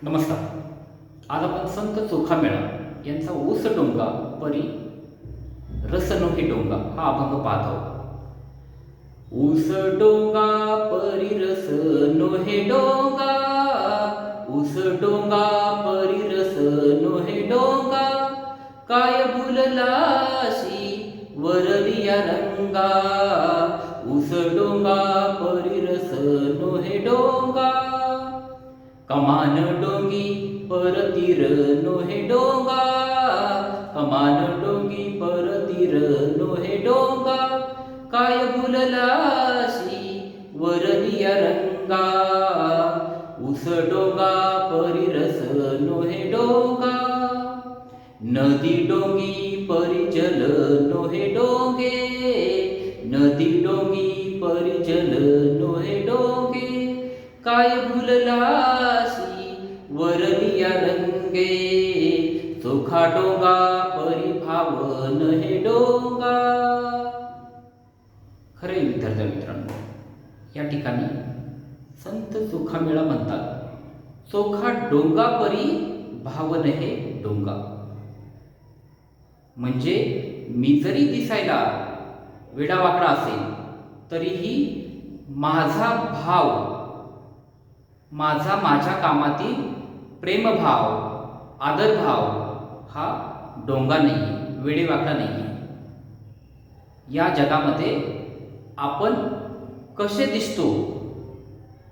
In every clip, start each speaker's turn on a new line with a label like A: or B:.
A: नमस्कार. आज आपण संत चोखामेळा यांचा ऊस डोंगा परी रस नोहे डोंगा हा अभंग पाहत आहोत. ऊस डोंगा परी रस नोहे डोंगा, ऊस डोंगा परी रस नोहे डोंगा, काय भुललाशी वरलिया रंगा, ऊस डोंगा परी रस नोहे डोंगा, कमान डोंगी परतीर नोहे डोंगा, कमान डोंगी परतीर नोहे डोंगा, काय भुललाशी वरलिया रंगा, ऊस डोंगा परी रस नोहे डोंगा, नदी डोंगी परी जल नोहे डोंगे, नदी डोंगी परी जल नोहे डोंगे, काय भुललाशी वरलिया रंगे, चोखा डोंगा परी भावन हे डोंगा. खरे विद्यार्थी मित्रांनो, या ठिकाणी संत चोखामेळा म्हणतात चोखा डोंगा परी भावन हे डोंगा. म्हणजे मी जरी दिसायला वेडावाकडा असेल तरीही माझा भाव, माझ्या कामातील प्रेमभाव, आदरभाव हा डोंगा नाही, वेडेवाकडा नाही. या जगामध्ये आपण कसे दिसतो,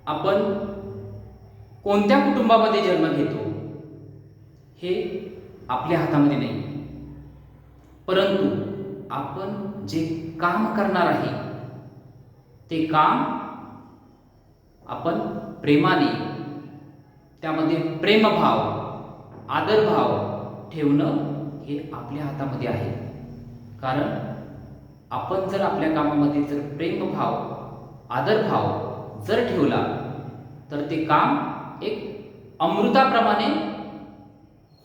A: आपण कोणत्या कुटुंबामध्ये जन्म घेतो हे आपल्या हातामध्ये नाही, परंतु आपण जे काम करणार आहे ते काम आपण प्रेमाने, त्यामध्ये प्रेमभाव, आदरभाव ठेवणं हे आपल्या हातामध्ये आहे. कारण आपण जर आपल्या कामामध्ये जर प्रेमभाव, आदरभाव जर ठेवला तर ते काम एक अमृताप्रमाणे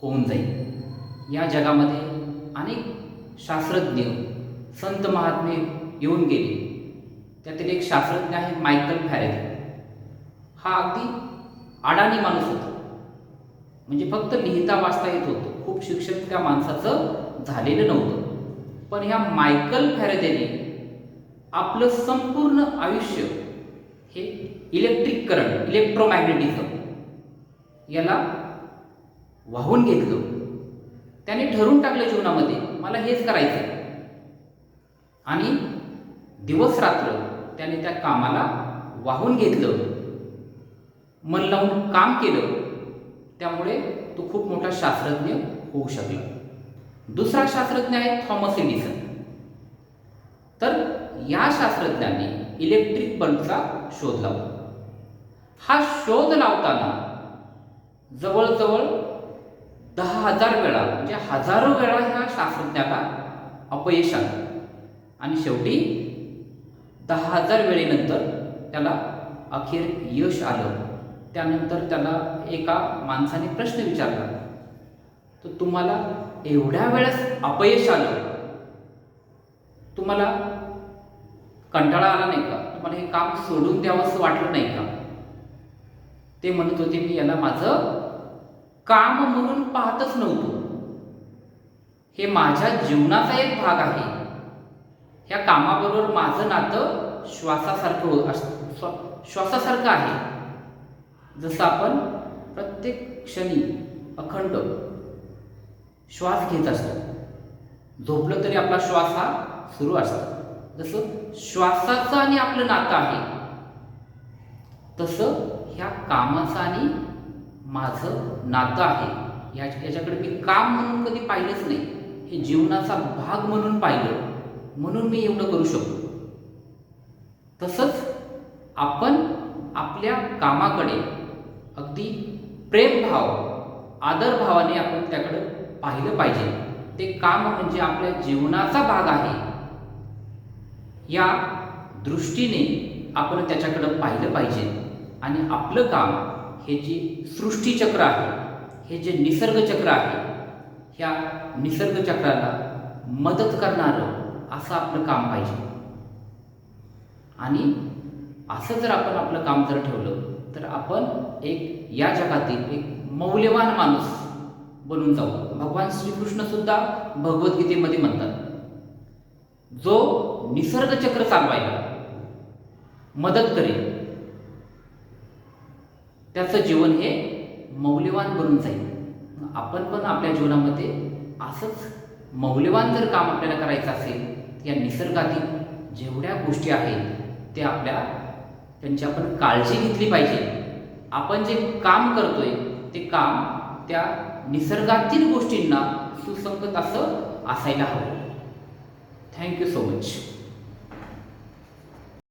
A: होऊन जाईल. या जगामध्ये अनेक शास्त्रज्ञ, संत महात्मे येऊन गेले. त्यातील एक शास्त्रज्ञ आहे मायकल फॅरेडे. हा अगदी अडाणी माणूस होता, म्हणजे फक्त लिहिता वाचता येत होतं, खूप शिक्षण त्या माणसाचं झालेलं नव्हतं. पण ह्या मायकल फॅरेडेने आपलं संपूर्ण आयुष्य हे इलेक्ट्रिक करंट, इलेक्ट्रोमॅग्नेटिझम याला वाहून घेतलं. त्याने ठरवून टाकलं जीवनामध्ये मला हेच करायचं, आणि दिवस रात्र त्याने त्या कामाला वाहून घेतलं, मन लावून काम केलं. त्यामुळे तो खूप मोठा शास्त्रज्ञ होऊ शकला. दुसरा शास्त्रज्ञ आहे थॉमस एडिसन. तर या शास्त्रज्ञांनी इलेक्ट्रिक बल्बचा शोध लावला. हा शोध लावताना जवळजवळ 10,000 वेळा, म्हणजे हजारो वेळा ह्या शास्त्रज्ञाला अपयश आलं, आणि शेवटी 10,000 वेळेनंतर त्याला अखेर यश आलं. त्यानंतर त्याला एका माणसाने प्रश्न विचारला, तर तुम्हाला एवढ्या वेळेस अपयश आलं, तुम्हाला कंटाळा आला नाही का? तुम्हाला हे काम सोडून द्यावं असं वाटलं नाही का? ते म्हणत होते, मी याला माझं काम म्हणून पाहतच नव्हतो, हे माझ्या जीवनाचा एक भाग आहे. ह्या कामाबरोबर माझं नातं श्वासासारखं आहे. जसं आपण प्रत्येक क्षणी अखंड श्वास घेत असतो, झोपलं तरी आपला श्वास हा सुरू असतो. जसं श्वासाचं आणि आपलं नातं आहे, तसं ह्या कामाचं आणि माझं नातं आहे. याच्याकडे मी काम म्हणून कधी पाहिलंच नाही, हे जीवनाचा भाग म्हणून पाहिलं, म्हणून मी एवढं करू शकतो. तसंच आपण आपल्या कामाकडे अगदी प्रेमभाव, आदरभावाने आपण त्याकडे पाहिलं पाहिजे. ते काम म्हणजे आपल्या जीवनाचा भाग आहे, या दृष्टीने आपण त्याच्याकडे पाहिलं पाहिजे. आणि आपलं काम हे जे सृष्टीचक्र आहे, हे जे निसर्गचक्र आहे, ह्या निसर्गचक्राला मदत करणारं असं आपलं काम पाहिजे. आणि असं जर आपण आपलं काम जर ठेवलं तर आपण एक या जगातील एक मौल्यवान माणूस बनून जाऊ. भगवान श्रीकृष्ण सुद्धा भगवद्गीतेमध्ये म्हणतात, जो निसर्ग चक्र चालवायला मदत करेल त्याचं जीवन हे मौल्यवान बनून जाईल. आपण पण आपल्या जीवनामध्ये असंच मौल्यवान जर काम आपल्याला करायचं असेल, या निसर्गातील जेवढ्या गोष्टी आहेत त्यांची आपण काळजी घेतली पाहिजे. आपण जे काम करतोय ते काम त्या निसर्गातील गोष्टींना सुसंगत असं असायला हवं. Thank you so much.